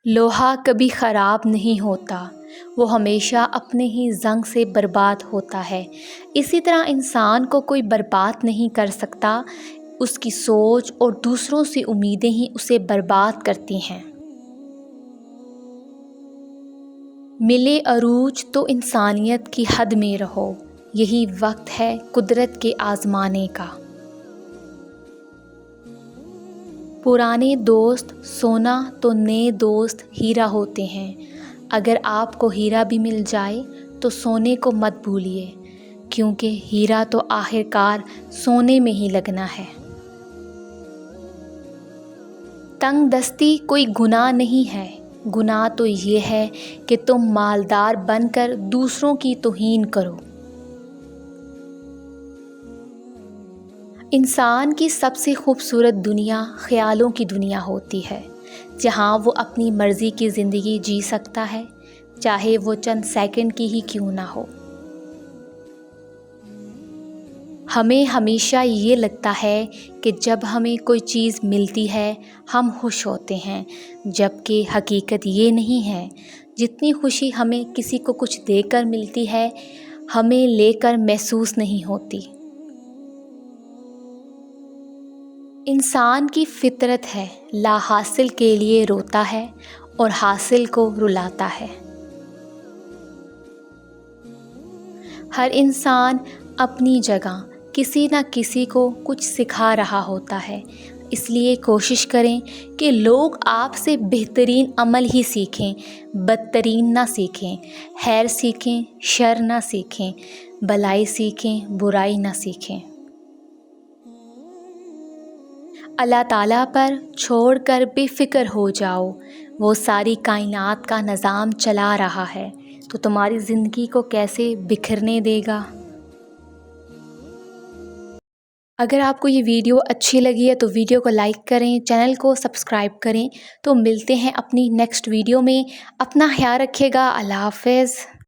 لوہا کبھی خراب نہیں ہوتا، وہ ہمیشہ اپنے ہی زنگ سے برباد ہوتا ہے۔ اسی طرح انسان کو کوئی برباد نہیں کر سکتا، اس کی سوچ اور دوسروں سے امیدیں ہی اسے برباد کرتی ہیں۔ ملے عروج تو انسانیت کی حد میں رہو، یہی وقت ہے قدرت کے آزمانے کا۔ پرانے دوست سونا تو نئے دوست ہیرا ہوتے ہیں۔ اگر آپ کو ہیرا بھی مل جائے تو سونے کو مت بھولیے، کیونکہ ہیرا تو آخرکار سونے میں ہی لگنا ہے۔ تنگ دستی کوئی گناہ نہیں ہے، گناہ تو یہ ہے کہ تم مالدار بن کر دوسروں کی توہین کرو۔ انسان کی سب سے خوبصورت دنیا خیالوں کی دنیا ہوتی ہے، جہاں وہ اپنی مرضی کی زندگی جی سکتا ہے، چاہے وہ چند سیکنڈ کی ہی کیوں نہ ہو۔ ہمیں ہمیشہ یہ لگتا ہے کہ جب ہمیں کوئی چیز ملتی ہے ہم خوش ہوتے ہیں، جبکہ حقیقت یہ نہیں ہے۔ جتنی خوشی ہمیں کسی کو کچھ دے کر ملتی ہے، ہمیں لے کر محسوس نہیں ہوتی۔ انسان کی فطرت ہے، لا حاصل کے لیے روتا ہے اور حاصل کو رلاتا ہے۔ ہر انسان اپنی جگہ کسی نہ کسی کو کچھ سکھا رہا ہوتا ہے، اس لیے کوشش کریں کہ لوگ آپ سے بہترین عمل ہی سیکھیں، بدترین نہ سیکھیں۔ خیر سیکھیں، شر نہ سیکھیں، بھلائی سیکھیں، برائی نہ سیکھیں۔ اللہ تعالیٰ پر چھوڑ کر بے فکر ہو جاؤ، وہ ساری کائنات کا نظام چلا رہا ہے تو تمہاری زندگی کو کیسے بکھرنے دے گا۔ اگر آپ کو یہ ویڈیو اچھی لگی ہے تو ویڈیو کو لائک کریں، چینل کو سبسکرائب کریں۔ تو ملتے ہیں اپنی نیکسٹ ویڈیو میں، اپنا خیال رکھیے گا، اللہ حافظ۔